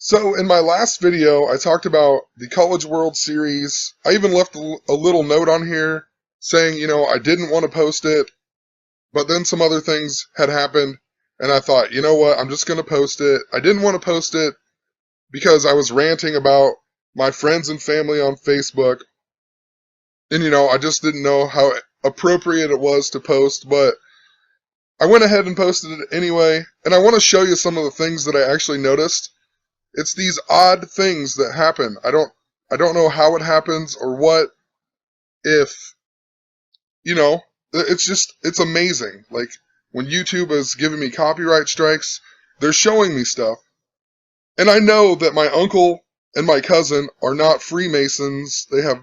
So in my last video, I talked about the College World Series. I even left a little note on here saying, I didn't want to post it, but then some other things had happened, and I thought, you know what, I'm just going to post it. I didn't want to post it because I was ranting about my friends and family on Facebook, and I just didn't know how appropriate it was to post, but I went ahead and posted it anyway, and I want to show you some of the things that I actually noticed. It's these odd things that happen. I don't know how it happens or what if, it's amazing. Like when YouTube is giving me copyright strikes, they're showing me stuff. And I know that my uncle and my cousin are not Freemasons. They have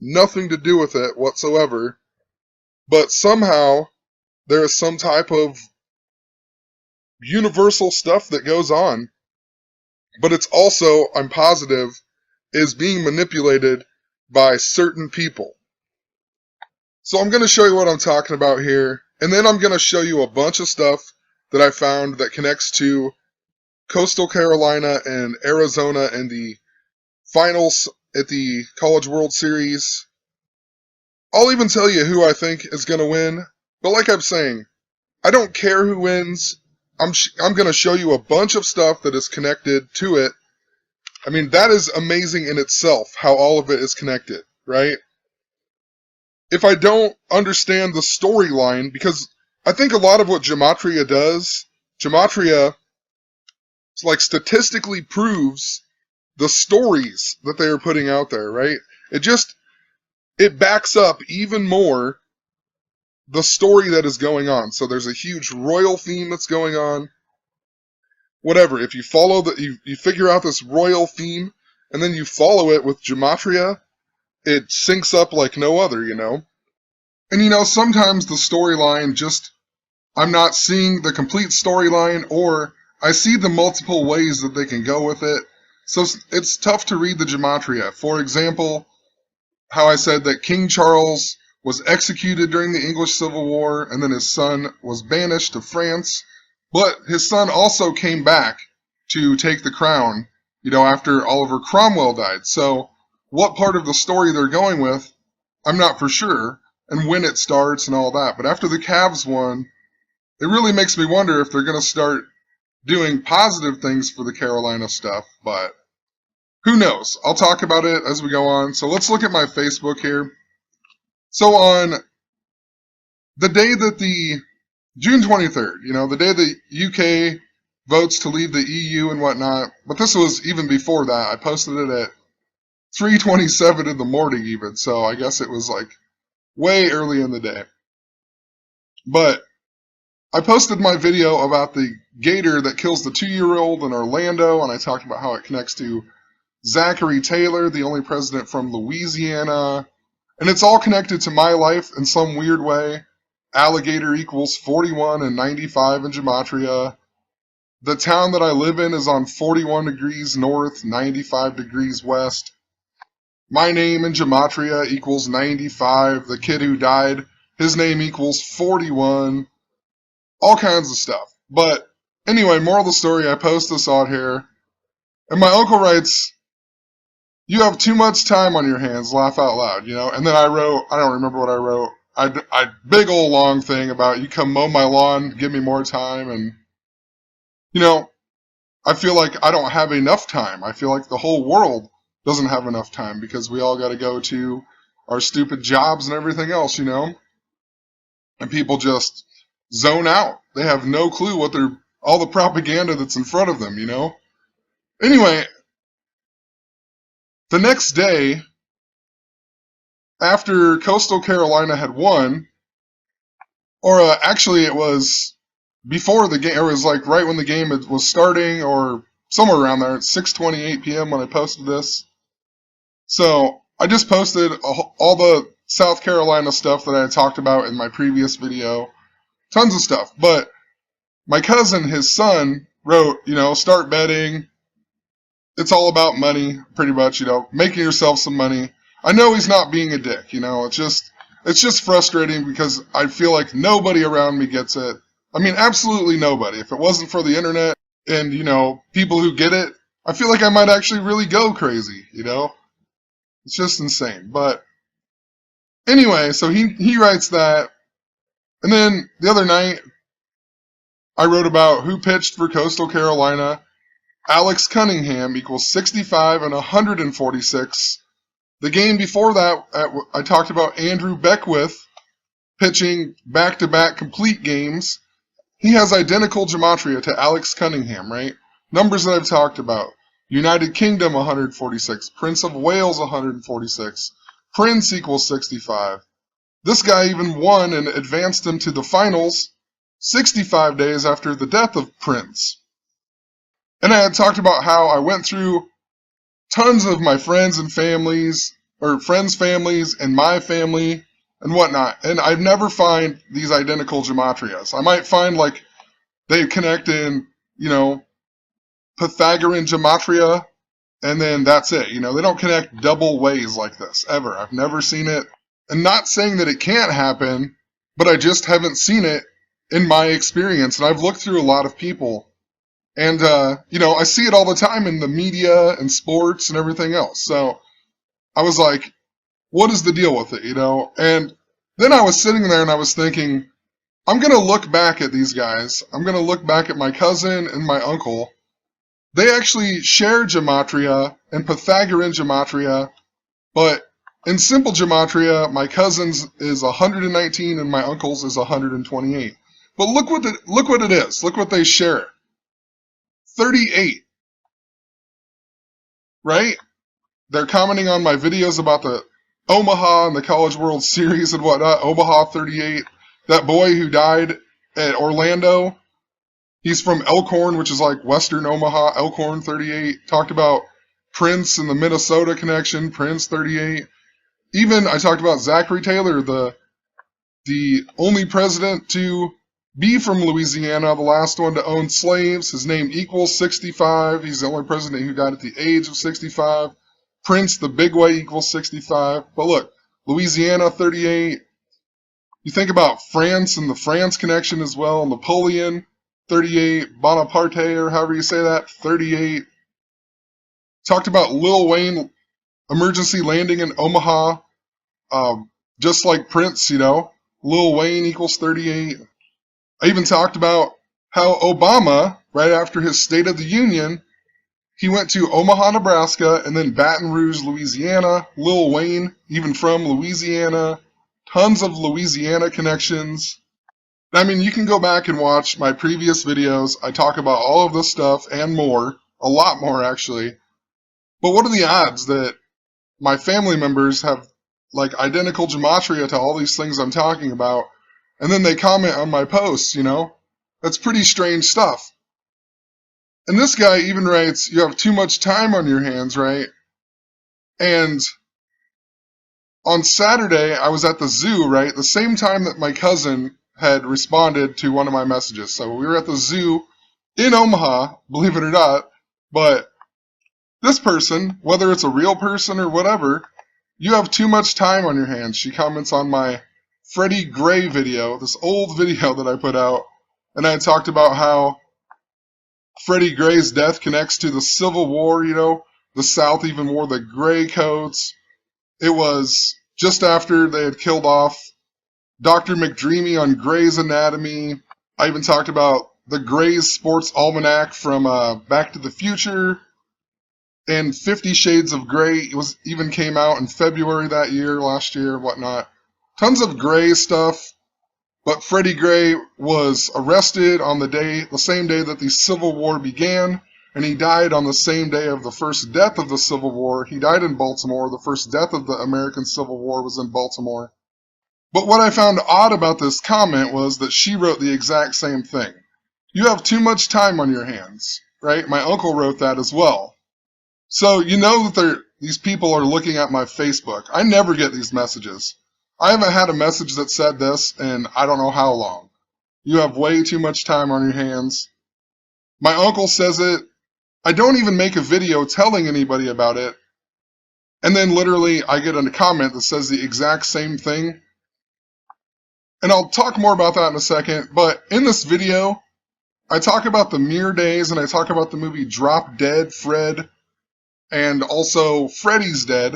nothing to do with it whatsoever. But somehow there is some type of universal stuff that goes on. But it's also, I'm positive, is being manipulated by certain people. So I'm going to show you what I'm talking about here, and then I'm going to show you a bunch of stuff that I found that connects to Coastal Carolina and Arizona and the finals at the College World Series. I'll even tell you who I think is going to win, but like I'm saying, I don't care who wins. I'm going to show you a bunch of stuff that is connected to it. I mean, that is amazing in itself, how all of it is connected, right? If I don't understand the storyline, because I think a lot of what Gematria does, Gematria statistically proves the stories that they are putting out there, right? It backs up even more the story that is going on. So there's a huge royal theme that's going on. Whatever, if you follow you figure out this royal theme, and then you follow it with Gematria, it syncs up like no other, And sometimes the storyline I'm not seeing the complete storyline, or I see the multiple ways that they can go with it. So it's tough to read the Gematria. For example, how I said that King Charles was executed during the English Civil War, and then his son was banished to France. But his son also came back to take the crown, after Oliver Cromwell died. So what part of the story they're going with, I'm not for sure, and when it starts and all that. But after the Cavs won, it really makes me wonder if they're going to start doing positive things for the Carolina stuff. But who knows? I'll talk about it as we go on. So let's look at my Facebook here. So on the day that June 23rd, the day the UK votes to leave the EU and whatnot, but this was even before that. I posted it at 3:27 in the morning even, so I guess it was way early in the day. But I posted my video about the gator that kills the 2-year-old in Orlando, and I talked about how it connects to Zachary Taylor, the only president from Louisiana, and it's all connected to my life in some weird way. Alligator equals 41 and 95 in Gematria. The town that I live in is on 41 degrees north, 95 degrees west. My name in Gematria equals 95. The kid who died, his name equals 41. All kinds of stuff. But anyway, moral of the story, I post this out here. And my uncle writes, "You have too much time on your hands, laugh out loud," And then I wrote, I don't remember what I wrote. I big old long thing about you come mow my lawn, give me more time, and I feel like I don't have enough time. I feel like the whole world doesn't have enough time because we all got to go to our stupid jobs and everything else, and people just zone out. They have no clue what all the propaganda that's in front of them, Anyway, the next day, after Coastal Carolina had won, or actually it was before the game, it was right when the game was starting, or somewhere around there. It's 6:28 p.m. when I posted this. So I just posted all the South Carolina stuff that I had talked about in my previous video. Tons of stuff. But my cousin, his son, wrote, start betting. It's all about money, pretty much, making yourself some money. I know he's not being a dick, it's just frustrating because I feel like nobody around me gets it. I mean, absolutely nobody. If it wasn't for the internet and, people who get it, I feel like I might actually really go crazy, you know? It's just insane. But anyway, so he writes that. And then the other night, I wrote about who pitched for Coastal Carolina. Alex Cunningham equals 65 and 146. The game before that, I talked about Andrew Beckwith pitching back-to-back complete games. He has identical gematria to Alex Cunningham, right? Numbers that I've talked about. United Kingdom 146, Prince of Wales 146, Prince equals 65. This guy even won and advanced him to the finals 65 days after the death of Prince. And I had talked about how I went through tons of my friends and families, or friends' families and my family and whatnot, and I've never find these identical gematrias. I might find like they connect in, Pythagorean gematria, and then that's it. They don't connect double ways like this, ever. I've never seen it. And not saying that it can't happen, but I just haven't seen it in my experience. And I've looked through a lot of people. And, I see it all the time in the media and sports and everything else. So I was like, what is the deal with it, And then I was sitting there and I was thinking, I'm going to look back at these guys. I'm going to look back at my cousin and my uncle. They actually share gematria and Pythagorean gematria, but in simple gematria, my cousin's is 119 and my uncle's is 128. But look what it is. Look what they share. 38. Right? They're commenting on my videos about the Omaha and the College World Series and whatnot. Omaha 38. That boy who died at Orlando, he's from Elkhorn, which is like Western Omaha. Elkhorn 38. Talked about Prince and the Minnesota connection. Prince 38. Even I talked about Zachary Taylor, the only president to be from Louisiana, the last one to own slaves. His name equals 65. He's the only president who died at the age of 65. Prince, the big way, equals 65. But look, Louisiana 38. You think about France and the France connection as well. Napoleon 38. Bonaparte, or however you say that, 38. Talked about Lil Wayne emergency landing in Omaha. Just like Prince, Lil Wayne equals 38. I even talked about how Obama, right after his State of the Union, he went to Omaha, Nebraska, and then Baton Rouge, Louisiana. Lil Wayne, even from Louisiana. Tons of Louisiana connections. I mean, you can go back and watch my previous videos. I talk about all of this stuff and more. A lot more, actually. But what are the odds that my family members have like identical gematria to all these things I'm talking about, and then they comment on my posts, That's pretty strange stuff. And this guy even writes, you have too much time on your hands, right? And on Saturday, I was at the zoo, right? The same time that my cousin had responded to one of my messages. So we were at the zoo in Omaha, believe it or not, but this person, whether it's a real person or whatever, you have too much time on your hands. She comments on my Freddie Gray video, this old video that I put out, and I talked about how Freddie Gray's death connects to the Civil War, the South even wore the gray coats. It was just after they had killed off Dr. McDreamy on Gray's Anatomy. I even talked about the Gray's Sports Almanac from Back to the Future. And 50 Shades of Grey even came out in February that year, last year, whatnot. Tons of Grey stuff. But Freddie Gray was arrested on the same day that the Civil War began, and he died on the same day of the first death of the Civil War. He died in Baltimore. The first death of the American Civil War was in Baltimore. But what I found odd about this comment was that she wrote the exact same thing. You have too much time on your hands, right? My uncle wrote that as well. So that these people are looking at my Facebook. I never get these messages. I haven't had a message that said this in I don't know how long. You have way too much time on your hands. My uncle says it. I don't even make a video telling anybody about it. And then literally I get a comment that says the exact same thing. And I'll talk more about that in a second. But in this video, I talk about the Mirror Days, and I talk about the movie Drop Dead Fred, and also Freddy's Dead,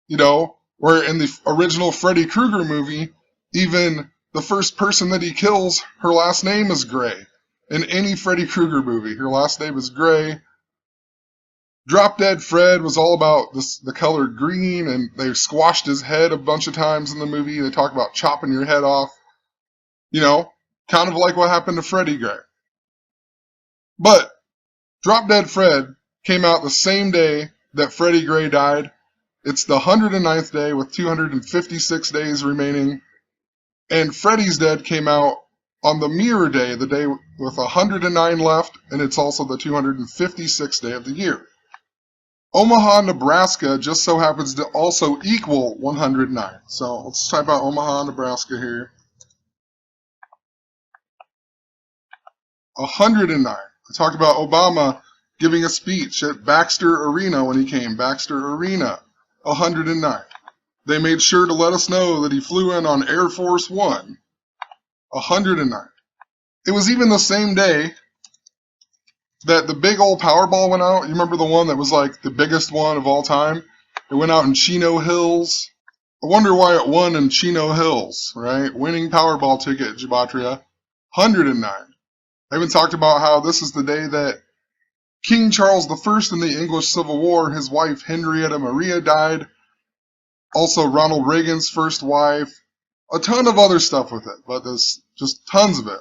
you know, where in the original Freddy Krueger movie, even the first person that he kills, her last name is Gray. In any Freddy Krueger movie, her last name is Gray. Drop Dead Fred was all about the color green, and they squashed his head a bunch of times in the movie. They talk about chopping your head off, you know, kind of like what happened to Freddy Gray. But Drop Dead Fred came out the same day that Freddy Gray died. It's the 109th day with 256 days remaining. And Freddy's Dead came out on the Mirror Day, the day with 109 left, and it's also the 256th day of the year. Omaha, Nebraska just so happens to also equal 109. So let's type out Omaha, Nebraska here. 109. I talked about Obama giving a speech at Baxter Arena when he came. Baxter Arena, 109. They made sure to let us know that he flew in on Air Force One, 109. It was even the same day that the big old Powerball went out. You remember the one that was like the biggest one of all time? It went out in Chino Hills. I wonder why it won in Chino Hills, right? Winning Powerball ticket, Gematria, 109. I even talked about how this is the day that King Charles I in the English Civil War, his wife Henrietta Maria died. Also Ronald Reagan's first wife. A ton of other stuff with it, but there's just tons of it.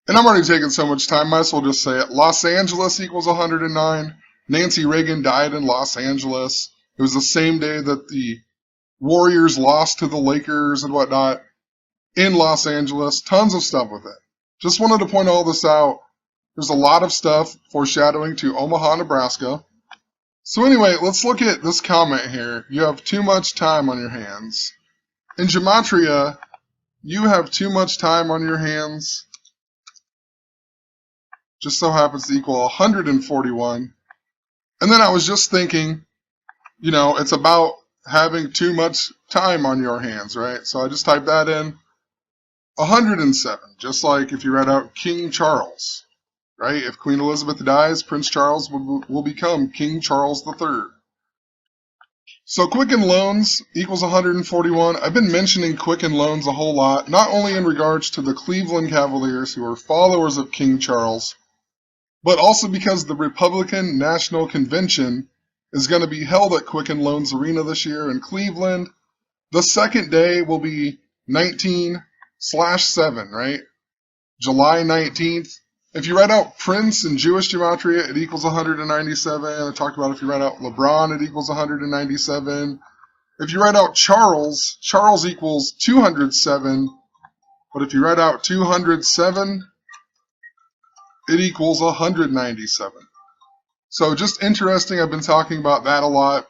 And I'm already taking so much time, might as well just say it. Los Angeles equals 109. Nancy Reagan died in Los Angeles. It was the same day that the Warriors lost to the Lakers and whatnot in Los Angeles. Tons of stuff with it. Just wanted to point all this out. There's a lot of stuff foreshadowing to Omaha, Nebraska. So anyway, let's look at this comment here. You have too much time on your hands. In Gematria, you have too much time on your hands. Just so happens to equal 141. And then I was just thinking, you know, it's about having too much time on your hands, right? So I just typed that in. 107, just like if you read out King Charles, right? If Queen Elizabeth dies, Prince Charles will become King Charles III. So Quicken Loans equals 141. I've been mentioning Quicken Loans a whole lot, not only in regards to the Cleveland Cavaliers, who are followers of King Charles, but also because the Republican National Convention is going to be held at Quicken Loans Arena this year in Cleveland. The second day will be 19/7, right? July 19th. If you write out Prince in Jewish Gematria, it equals 197. I talked about if you write out LeBron, it equals 197. If you write out Charles, Charles equals 207. But if you write out 207, it equals 197. So just interesting, I've been talking about that a lot.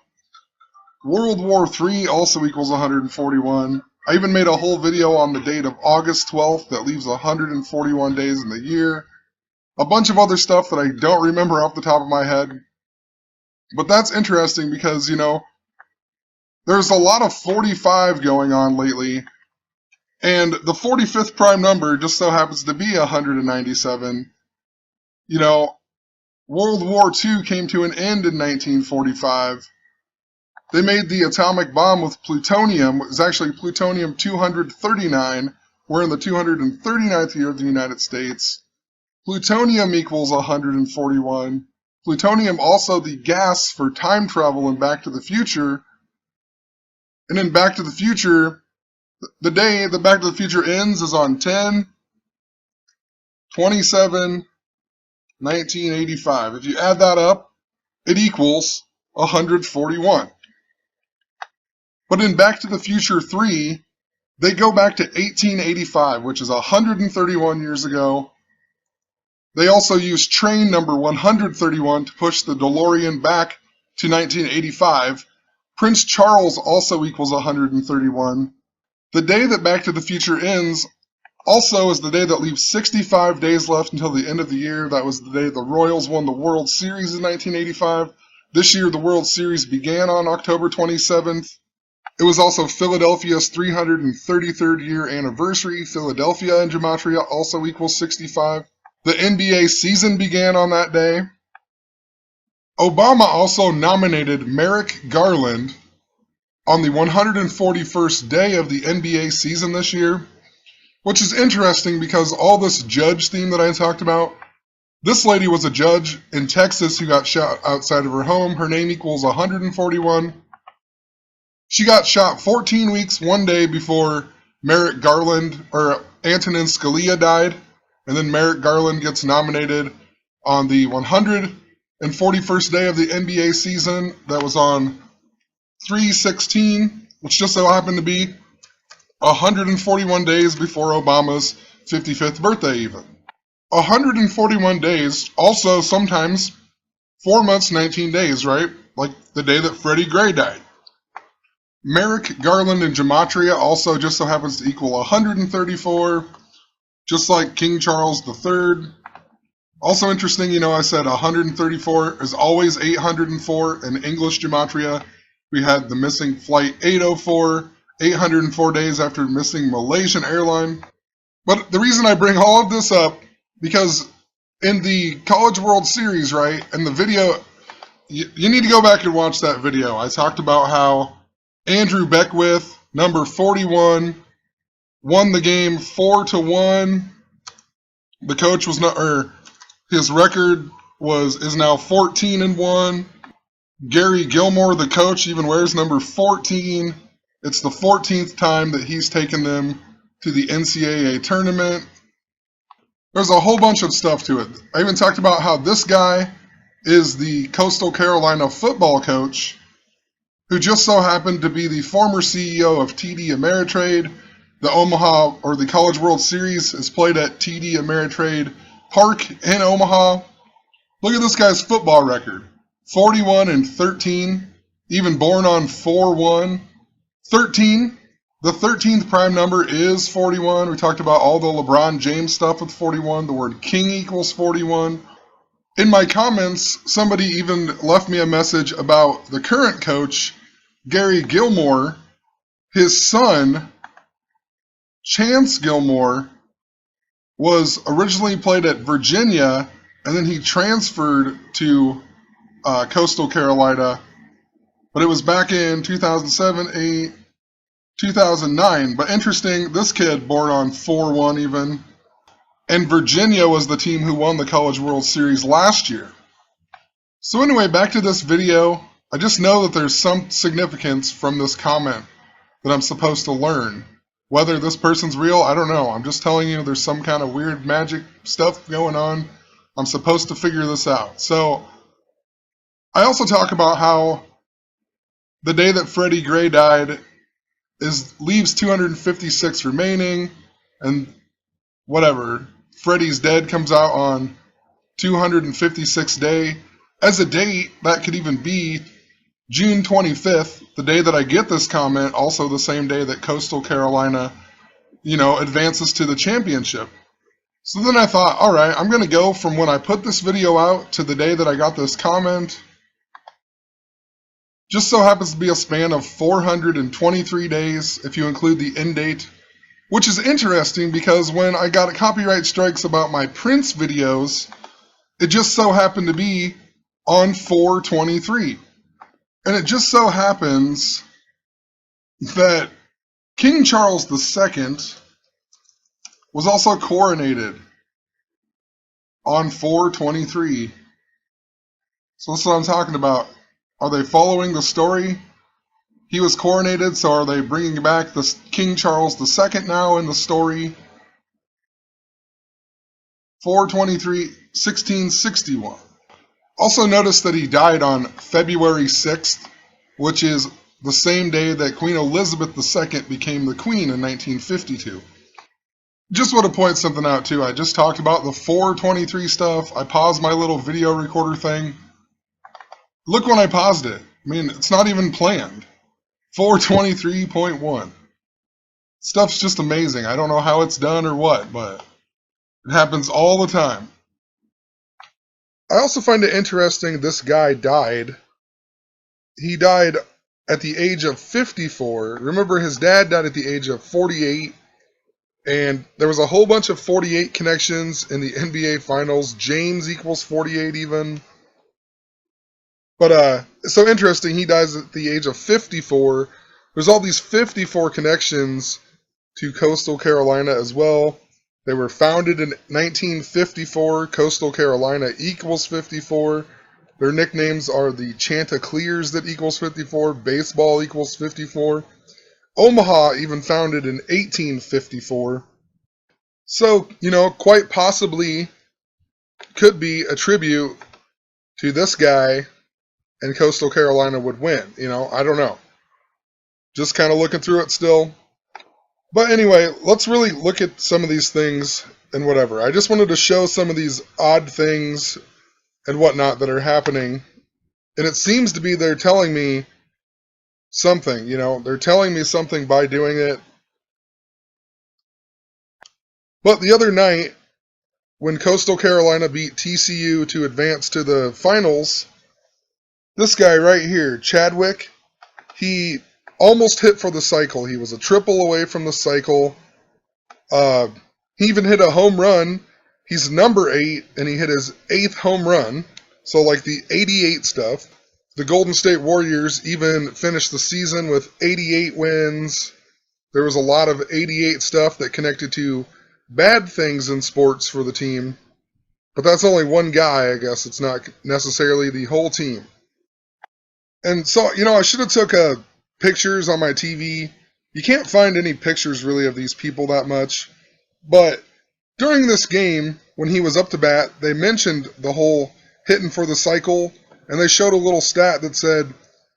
World War III also equals 141. I even made a whole video on the date of August 12th that leaves 141 days in the year. A bunch of other stuff that I don't remember off the top of my head. But that's interesting because, you know, there's a lot of 45 going on lately. And the 45th prime number just so happens to be 197. You know, World War II came to an end in 1945. They made the atomic bomb with plutonium. It was actually plutonium-239. We're in the 239th year of the United States. Plutonium equals 141. Plutonium also the gas for time travel in Back to the Future. And in Back to the Future, the day that Back to the Future ends is on 10/27/1985. If you add that up, it equals 141. But in Back to the Future 3, they go back to 1885, which is 131 years ago. They also use train number 131 to push the DeLorean back to 1985. Prince Charles also equals 131. The day that Back to the Future ends also is the day that leaves 65 days left until the end of the year. That was the day the Royals won the World Series in 1985. This year, the World Series began on October 27th. It was also Philadelphia's 333rd year anniversary. Philadelphia in Gematria also equals 65. The NBA season began on that day. Obama also nominated Merrick Garland on the 141st day of the NBA season this year, which is interesting because all this judge theme that I talked about, this lady was a judge in Texas who got shot outside of her home. Her name equals 141. She got shot 14 weeks, 1 day before Merrick Garland, or Antonin Scalia died, and then Merrick Garland gets nominated on the 141st day of the NBA season. That was on 3/16, which just so happened to be 141 days before Obama's 55th birthday even. 141 days, also sometimes 4 months, 19 days, right? Like the day that Freddie Gray died. Merrick Garland and Gematria also just so happens to equal 134, just like King Charles III. Also interesting, I said 134 is always 804 in English Gematria. We had the missing Flight 804, 804 days after missing Malaysian airline. But the reason I bring all of this up, because in the College World Series, right, in the video, you need to go back and watch that video. I talked about how Andrew Beckwith, number 41, won the game 4-1. The coach was not, or his record is now 14-1. Gary Gilmore, the coach, even wears number 14. It's the 14th time that he's taken them to the NCAA tournament. There's a whole bunch of stuff to it. I even talked about how this guy is the Coastal Carolina football coach, who just so happened to be the former CEO of TD Ameritrade. The Omaha, or the College World Series, is played at TD Ameritrade Park in Omaha. Look at this guy's football record. 41-13, even born on 4/1. 13, the 13th prime number is 41. We talked about all the LeBron James stuff with 41. The word king equals 41. In my comments, somebody even left me a message about the current coach, Gary Gilmore. His son, Chance Gilmore, was originally played at Virginia, and then he transferred to Coastal Carolina, but it was back in 2007, 8, 2009. But interesting, this kid born on 4/1 even, and Virginia was the team who won the College World Series last year. So anyway, back to this video. I just know that there's some significance from this comment that I'm supposed to learn. Whether this person's real, I don't know. I'm just telling you there's some kind of weird magic stuff going on. I'm supposed to figure this out. So I also talk about how the day that Freddie Gray died leaves 256 remaining, and whatever, Freddie's Dead comes out on 256th day. As a date, that could even be June 25th, the day that I get this comment, also the same day that Coastal Carolina, advances to the championship. So then I thought, all right, I'm going to go from when I put this video out to the day that I got this comment. Just so happens to be a span of 423 days if you include the end date, which is interesting because when I got copyright strikes about my Prince videos, it just so happened to be on 4/23. And it just so happens that King Charles II was also coronated on 4/23. So that's what I'm talking about. Are they following the story? He was coronated, so are they bringing back the King Charles II now in the story? 4/23, 1661. Also notice that he died on February 6th, which is the same day that Queen Elizabeth II became the Queen in 1952. Just want to point something out too. I just talked about the 4/23 stuff. I paused my little video recorder thing. Look when I paused it. I mean, it's not even planned. 4/23.1. Stuff's just amazing. I don't know how it's done or what, but it happens all the time. I also find it interesting this guy died. He died at the age of 54. Remember, his dad died at the age of 48. And there was a whole bunch of 48 connections in the NBA Finals. James equals 48 even. But it's so interesting. He dies at the age of 54. There's all these 54 connections to Coastal Carolina as well. They were founded in 1954. Coastal Carolina equals 54. Their nicknames are the Chanticleers that equals 54. Baseball equals 54. Omaha even founded in 1854. So, quite possibly could be a tribute to this guy, and Coastal Carolina would win. I don't know. Just kind of looking through it still. But anyway, let's really look at some of these things and whatever. I just wanted to show some of these odd things and whatnot that are happening. And it seems to be they're telling me something, They're telling me something by doing it. But the other night, when Coastal Carolina beat TCU to advance to the finals, this guy right here, Chadwick, he almost hit for the cycle. He was a triple away from the cycle. He even hit a home run. He's number 8, and he hit his 8th home run. So like the 88 stuff. The Golden State Warriors even finished the season with 88 wins. There was a lot of 88 stuff that connected to bad things in sports for the team. But that's only one guy, I guess. It's not necessarily the whole team. And so, I should have took pictures on my TV. You can't find any pictures really of these people that much. But during this game, when he was up to bat, they mentioned the whole hitting for the cycle, and they showed a little stat that said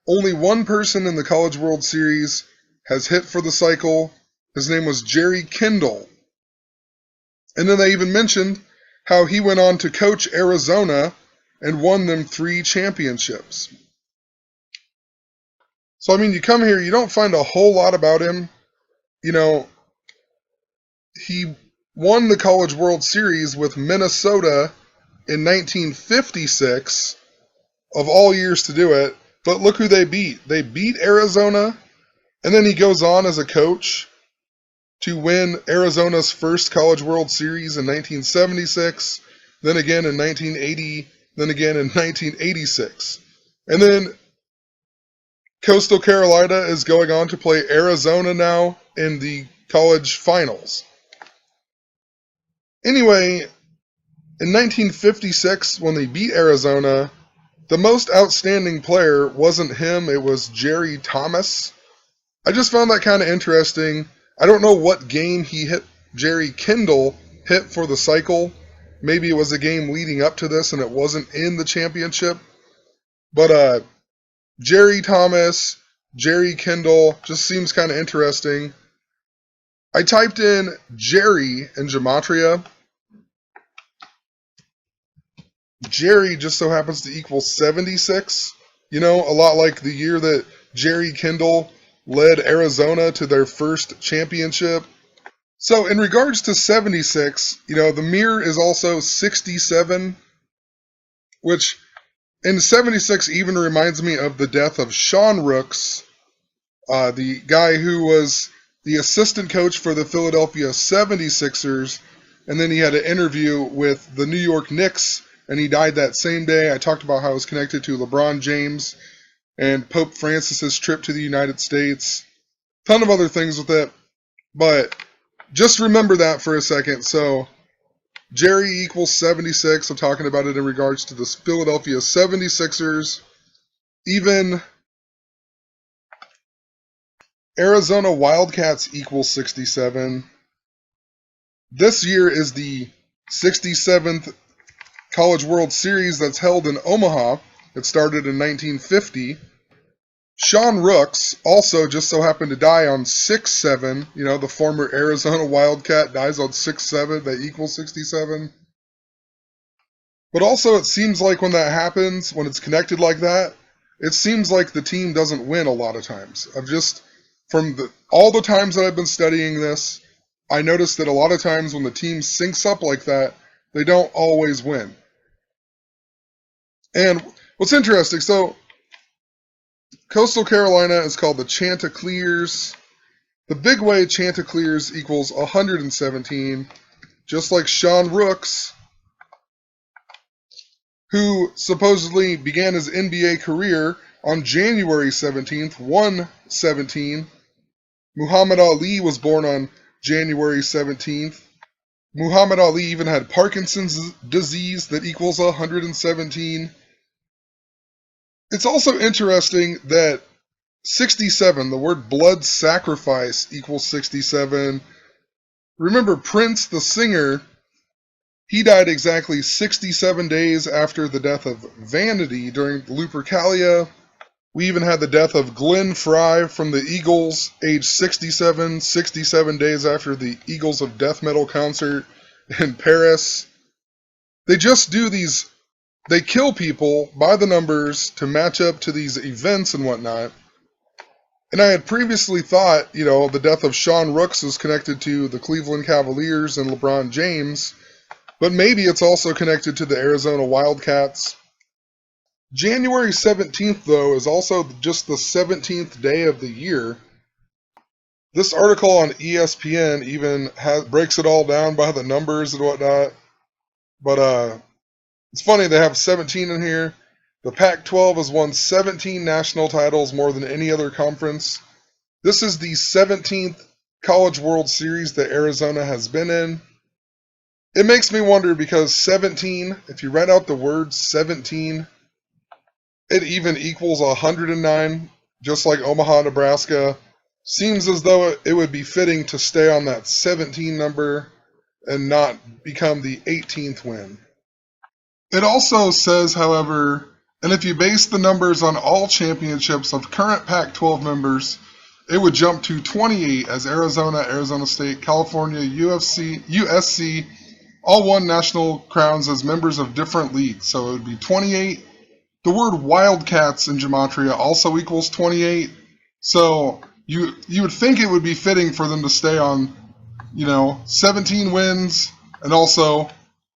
only one person in the College World Series has hit for the cycle. His name was Jerry Kendall. And then they even mentioned how he went on to coach Arizona and won them 3 championships. So, you come here, you don't find a whole lot about him. He won the College World Series with Minnesota in 1956, of all years to do it. But look who they beat. They beat Arizona, and then he goes on as a coach to win Arizona's first College World Series in 1976, then again in 1980, then again in 1986. And then Coastal Carolina is going on to play Arizona now in the college finals. Anyway, in 1956, when they beat Arizona, the most outstanding player wasn't him, it was Jerry Thomas. I just found that kind of interesting. I don't know what game he hit. Jerry Kendall hit for the cycle. Maybe it was a game leading up to this and it wasn't in the championship. But Jerry Thomas, Jerry Kendall, just seems kind of interesting. I typed in Jerry in Gematria. Jerry just so happens to equal 76. A lot like the year that Jerry Kendall led Arizona to their first championship. So in regards to 76, the mirror is also 67, which in 76 even reminds me of the death of Sean Rooks, the guy who was the assistant coach for the Philadelphia 76ers, and then he had an interview with the New York Knicks, and he died that same day. I talked about how it was connected to LeBron James and Pope Francis's trip to the United States. Ton of other things with it, but just remember that for a second. So Jerry equals 76. I'm talking about it in regards to the Philadelphia 76ers. Even Arizona Wildcats equals 67. This year is the 67th College World Series that's held in Omaha. It started in 1950. Sean Rooks also just so happened to die on 6/7. The former Arizona Wildcat dies on 6/7. That equals 67. But also it seems like when that happens, when it's connected like that, it seems like the team doesn't win a lot of times. From all the times that I've been studying this, I noticed that a lot of times when the team syncs up like that, they don't always win. And what's interesting, so Coastal Carolina is called the Chanticleers. The big way Chanticleers equals 117, just like Sean Rooks, who supposedly began his NBA career on January 17th, 117. Muhammad Ali was born on January 17th. Muhammad Ali even had Parkinson's disease that equals 117. It's also interesting that 67, the word blood sacrifice equals 67. Remember Prince, the singer, he died exactly 67 days after the death of Vanity during Lupercalia. We even had the death of Glenn Frey from the Eagles, age 67, 67 days after the Eagles of Death Metal concert in Paris. They just do these, they kill people by the numbers to match up to these events and whatnot. And I had previously thought, the death of Sean Rooks is connected to the Cleveland Cavaliers and LeBron James, but maybe it's also connected to the Arizona Wildcats. January 17th, though, is also just the 17th day of the year. This article on ESPN even breaks it all down by the numbers and whatnot. But it's funny, they have 17 in here. The Pac-12 has won 17 national titles, more than any other conference. This is the 17th College World Series that Arizona has been in. It makes me wonder because 17, if you write out the word 17, it even equals 109, just like Omaha, Nebraska. Seems as though it would be fitting to stay on that 17 number and not become the 18th win. It also says, however, and if you base the numbers on all championships of current Pac-12 members, it would jump to 28 as Arizona, Arizona State, California, USC, all won national crowns as members of different leagues. So it would be 28. The word Wildcats in Gematria also equals 28. So you would think it would be fitting for them to stay on, 17 wins and also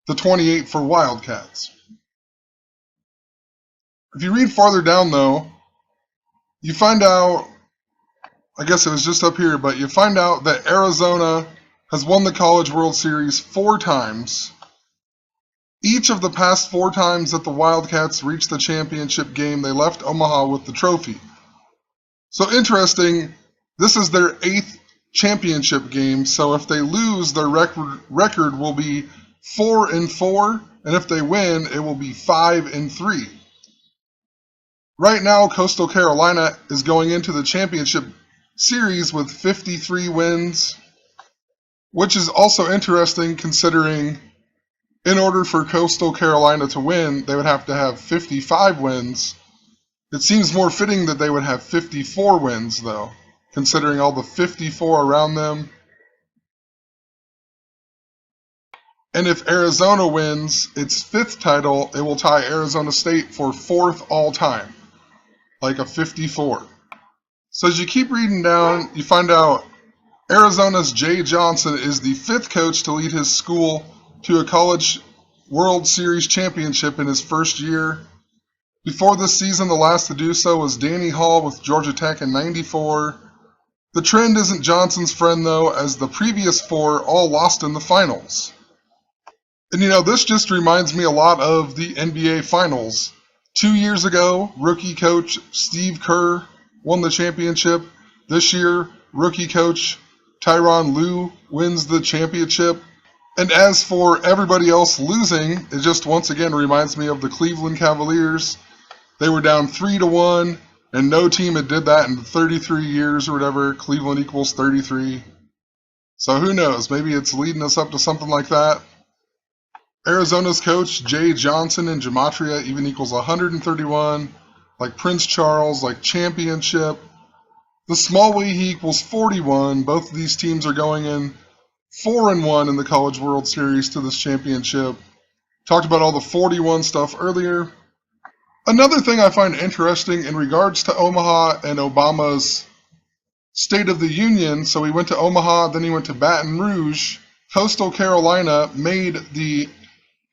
the 28 for Wildcats. If you read farther down, though, you find out, I guess it was just up here, but you find out that Arizona has won the College World Series 4 times. Each of the past 4 times that the Wildcats reached the championship game, they left Omaha with the trophy. So interesting, this is their 8th championship game, so if they lose, their record will be 4-4, and if they win, it will be 5-3. Right now, Coastal Carolina is going into the championship series with 53 wins, which is also interesting considering in order for Coastal Carolina to win, they would have to have 55 wins. It seems more fitting that they would have 54 wins, though, considering all the 54 around them. And if Arizona wins its 5th title, it will tie Arizona State for 4th all time, like a 54. So as you keep reading down, you find out Arizona's Jay Johnson is the 5th coach to lead his school to a College World Series championship in his first year. Before this season, the last to do so was Danny Hall with Georgia Tech in '94. The trend isn't Johnson's friend, though, as the previous 4 all lost in the finals. And this just reminds me a lot of the NBA Finals. 2 years ago, rookie coach Steve Kerr won the championship. This year, rookie coach Tyronn Lue wins the championship. And as for everybody else losing, it just once again reminds me of the Cleveland Cavaliers. They were down 3-1, and no team had did that in 33 years or whatever. Cleveland equals 33. So who knows? Maybe it's leading us up to something like that. Arizona's coach, Jay Johnson in Gematria, even equals 131. Like Prince Charles, like championship. The small way he equals 41. Both of these teams are going in 4-1 in the College World Series to this championship. Talked about all the 41 stuff earlier. Another thing I find interesting in regards to Omaha and Obama's State of the Union, so he went to Omaha, then he went to Baton Rouge. Coastal Carolina made the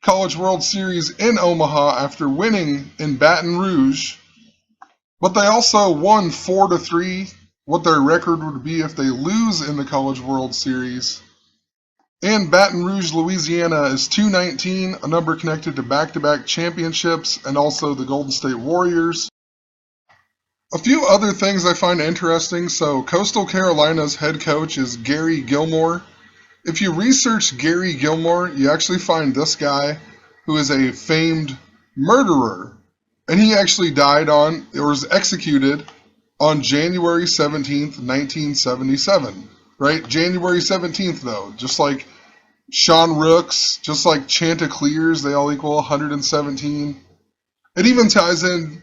College World Series in Omaha after winning in Baton Rouge, but they also won 4-3 what their record would be if they lose in the College World Series. And Baton Rouge, Louisiana is 219, a number connected to back-to-back championships and also the Golden State Warriors. A few other things I find interesting. So Coastal Carolina's head coach is Gary Gilmore. If you research Gary Gilmore, you actually find this guy who is a famed murderer. And he actually died on, or was executed on January 17th, 1977. Right? January 17th, though. Just like Sean Rooks, just like Chanticleers, they all equal 117. It even ties in,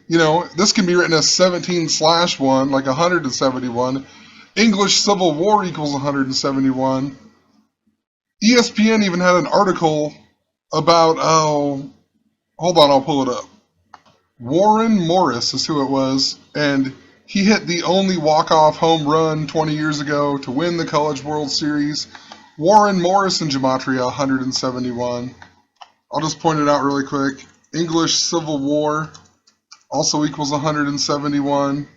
this can be written as 17/1, like 171. English Civil War equals 171. ESPN even had an article about, hold on, I'll pull it up. Warren Morris is who it was, and he hit the only walk-off home run 20 years ago to win the College World Series. Warren Morris in Gematria, 171. I'll just point it out really quick. English Civil War also equals 171.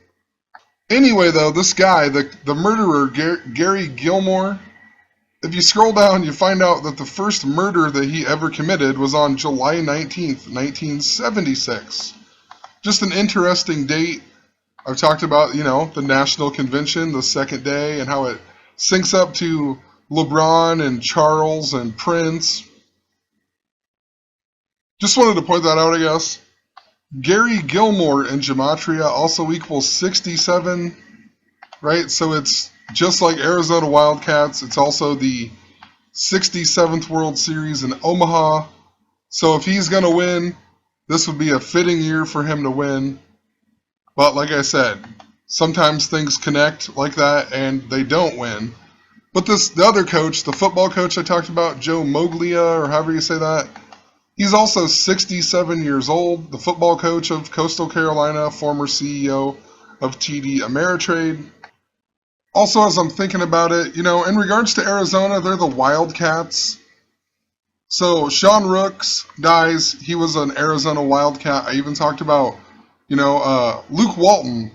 Anyway, though, this guy, the murderer, Gary Gilmore, if you scroll down, you find out that the first murder that he ever committed was on July 19th, 1976. Just an interesting date. I've talked about, the National Convention, the second day, and how it syncs up to LeBron and Charles and Prince. Just wanted to point that out, I guess. Gary Gilmore in Gematria also equals 67, right? So it's just like Arizona Wildcats. It's also the 67th World Series in Omaha. So if he's going to win, this would be a fitting year for him to win. But like I said, sometimes things connect like that and they don't win. But the other coach, the football coach I talked about, Joe Moglia, or however you say that, he's also 67 years old, the football coach of Coastal Carolina, former CEO of TD Ameritrade. Also, as I'm thinking about it, in regards to Arizona, they're the Wildcats. So Sean Rooks dies. He was an Arizona Wildcat. I even talked about, Luke Walton.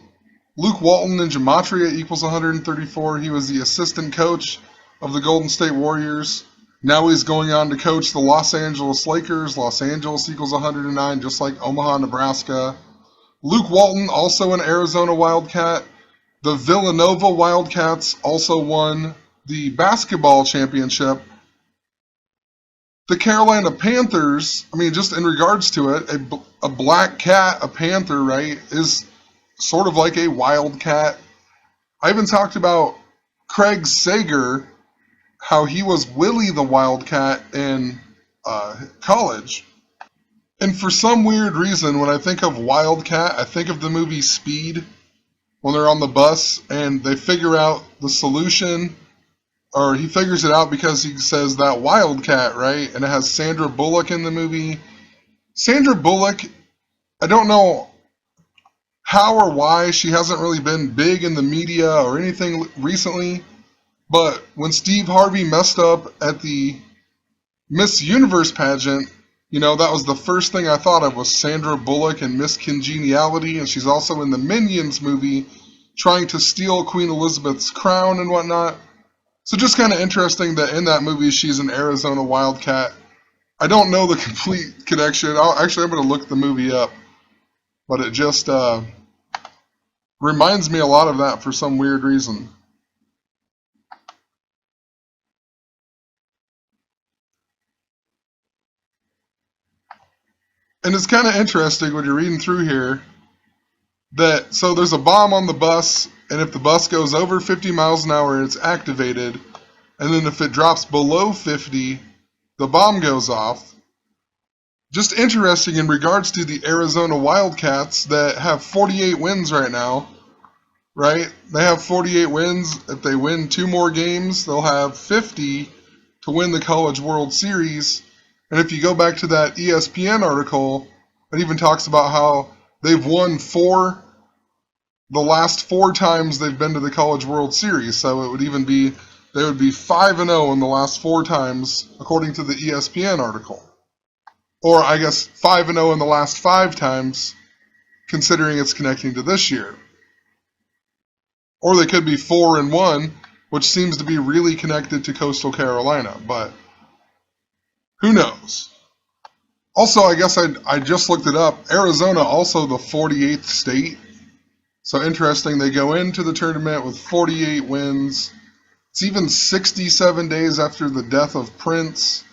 Luke Walton in Gematria equals 134. He was the assistant coach of the Golden State Warriors. Now he's going on to coach the Los Angeles Lakers. Los Angeles equals 109, just like Omaha, Nebraska. Luke Walton, also an Arizona Wildcat. The Villanova Wildcats also won the basketball championship. The Carolina Panthers, just in regards to it, a black cat, a panther, right, is sort of like a wildcat. I even talked about Craig Sager, how he was Willie the Wildcat in college. And for some weird reason, when I think of Wildcat, I think of the movie Speed, when they're on the bus and they figure out the solution, or he figures it out because he says that Wildcat, right? And it has Sandra Bullock in the movie. Sandra Bullock, I don't know how or why she hasn't really been big in the media or anything recently, but when Steve Harvey messed up at the Miss Universe pageant, that was the first thing I thought of was Sandra Bullock and Miss Congeniality, and she's also in the Minions movie trying to steal Queen Elizabeth's crown and whatnot. So just kind of interesting that in that movie she's an Arizona Wildcat. I don't know the complete connection. I'm going to look the movie up, but it just reminds me a lot of that for some weird reason. And it's kind of interesting when you're reading through here so there's a bomb on the bus, and if the bus goes over 50 miles an hour, it's activated. And then if it drops below 50, the bomb goes off. Just interesting in regards to the Arizona Wildcats that have 48 wins right now, right? They have 48 wins. If they win 2 more games, they'll have 50 to win the College World Series. And if you go back to that ESPN article, it even talks about how they've won the last 4 times they've been to the College World Series. So it would even be, they would be 5-0 in the last 4 times, according to the ESPN article. Or I guess 5-0 in the last 5 times, considering it's connecting to this year. Or they could be 4-1, which seems to be really connected to Coastal Carolina, but who knows? Also, I guess I just looked it up. Arizona also the 48th state. So interesting, they go into the tournament with 48 wins. It's even 67 days after the death of Prince.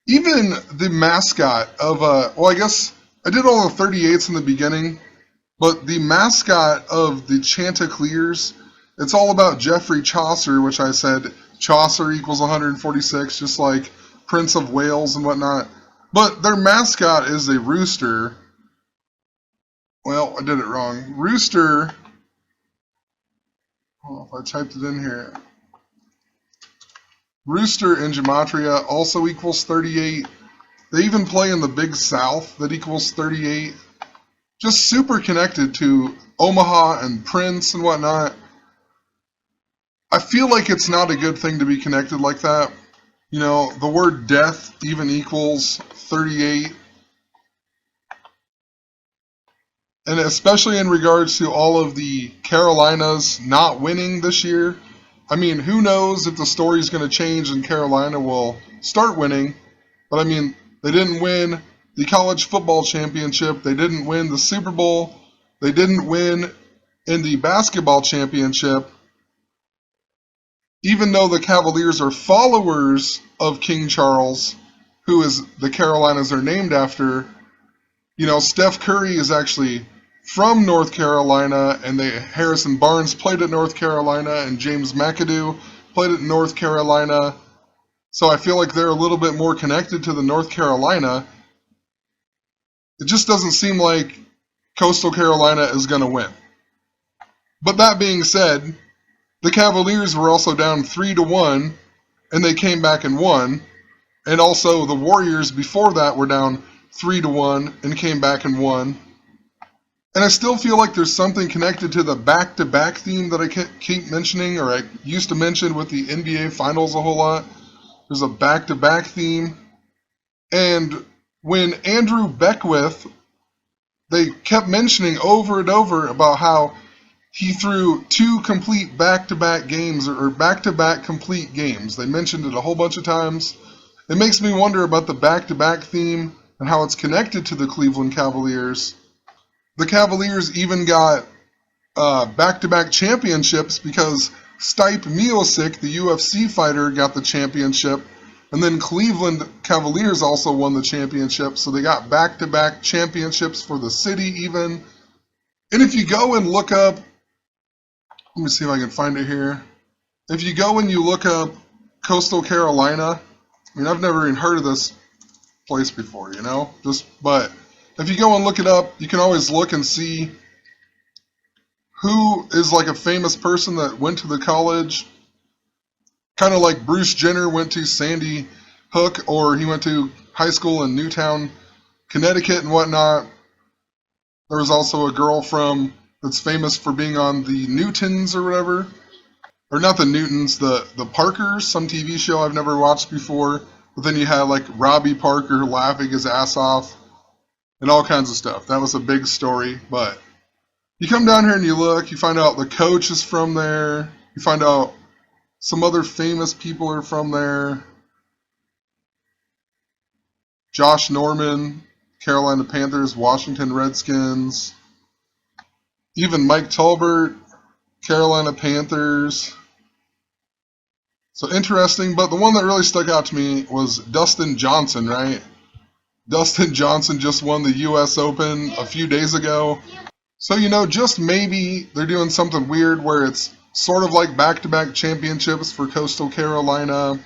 Even the mascot of, well, I guess I did all the 38s in the beginning, but the mascot of the Chanticleers, it's all about Geoffrey Chaucer, which I said Chaucer equals 146, just like Prince of Wales and whatnot. But their mascot is a rooster. Well, I did it wrong. Rooster, well, if I typed it in here, Rooster in Gematria also equals 38. They even play in the Big South that equals 38. Just super connected to Omaha and Prince and whatnot. I feel like it's not a good thing to be connected like that. You know, the word death even equals 38. And especially in regards to all of the Carolinas not winning this year. I mean, who knows if the story's going to change and Carolina will start winning. But I mean, they didn't win the college football championship. They didn't win the Super Bowl. They didn't win in the basketball championship. Even though the Cavaliers are followers of King Charles, who is the Carolinas are named after, you know, Steph Curry is actually from North Carolina, and Harrison Barnes played at North Carolina, and James McAdoo played at North Carolina. So I feel like they're a little bit more connected to the North Carolina. It just doesn't seem like Coastal Carolina is going to win. But that being said, the Cavaliers were also down 3-1, and they came back and won. And also the Warriors before that were down 3-1 and came back and won. And I still feel like there's something connected to the back-to-back theme that I keep mentioning, or I used to mention with the NBA Finals a whole lot. There's a back-to-back theme. And when Andrew Beckwith, they kept mentioning over and over about how he threw 2 complete back-to-back games, or back-to-back complete games. They mentioned it a whole bunch of times. It makes me wonder about the back-to-back theme and how it's connected to the Cleveland Cavaliers. The Cavaliers even got back-to-back championships because Stipe Miocic, the UFC fighter, got the championship, and then Cleveland Cavaliers also won the championship, so they got back-to-back championships for the city even. And if you go and look up, let me see if I can find it here. If you go and you look up Coastal Carolina, I mean, I've never even heard of this place before, you know? But if you go and look it up, you can always look and see who is like a famous person that went to the college. Kind of like Bruce Jenner went to Sandy Hook, or he went to high school in Newtown, Connecticut and whatnot. There was also a girl that's famous for being on the Newtons or whatever. Or not the Newtons, the Parkers, some TV show I've never watched before. But then you had like Robbie Parker laughing his ass off and all kinds of stuff. That was a big story. But you come down here and you look, you find out the coach is from there. You find out some other famous people are from there. Josh Norman, Carolina Panthers, Washington Redskins. Even Mike Tolbert, Carolina Panthers. So interesting, but the one that really stuck out to me was Dustin Johnson, right? Dustin Johnson just won the U.S. Open a few days ago. So, you know, just maybe they're doing something weird where it's sort of like back-to-back championships for Coastal Carolina.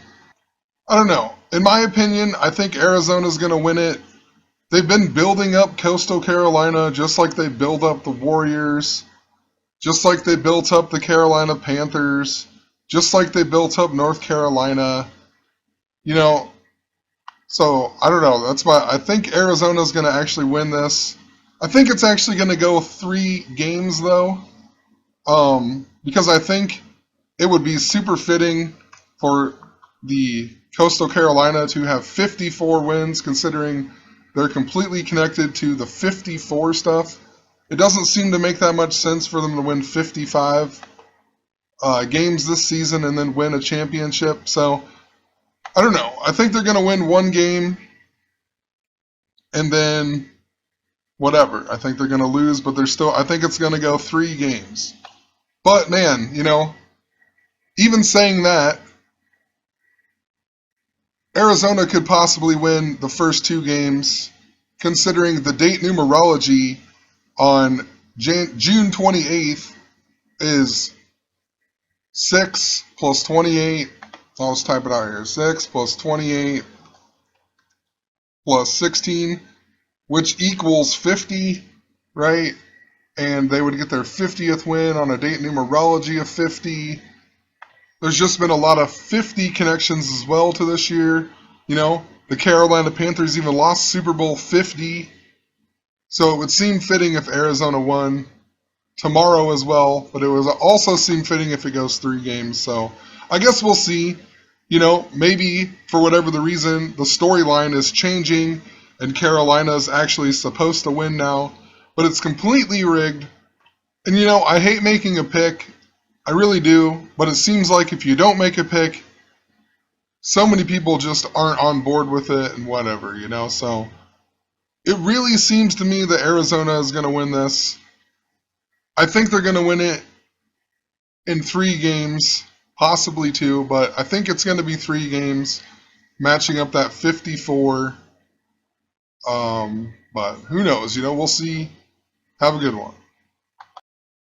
I don't know. In my opinion, I think Arizona's going to win it. They've been building up Coastal Carolina just like they build up the Warriors, just like they built up the Carolina Panthers, just like they built up North Carolina. You know, so I don't know. That's why I think Arizona's going to actually win this. I think it's actually going to go 3 games, though, because I think it would be super fitting for the Coastal Carolina to have 54 wins, considering they're completely connected to the 54 stuff. It doesn't seem to make that much sense for them to win 55 games this season and then win a championship. So I don't know. I think they're going to win one game and then whatever. I think they're going to lose, but I think it's going to go 3 games. But man, even saying that, Arizona could possibly win the first 2 games, considering the date numerology on June 28th is 6 plus 28. I'll just type it out here. 6 plus 28 plus 16, which equals 50, right? And they would get their 50th win on a date numerology of 50. There's just been a lot of 50 connections as well to this year. The Carolina Panthers even lost Super Bowl 50. So it would seem fitting if Arizona won tomorrow as well, but it would also seem fitting if it goes 3 games. So I guess we'll see. Maybe for whatever the reason, the storyline is changing and Carolina's actually supposed to win now, but it's completely rigged. And I hate making a pick. I really do, but it seems like if you don't make a pick, so many people just aren't on board with it and whatever, so it really seems to me that Arizona is going to win this. I think they're going to win it in 3 games, possibly 2, but I think it's going to be 3 games, matching up that 54. But who knows? We'll see. Have a good one.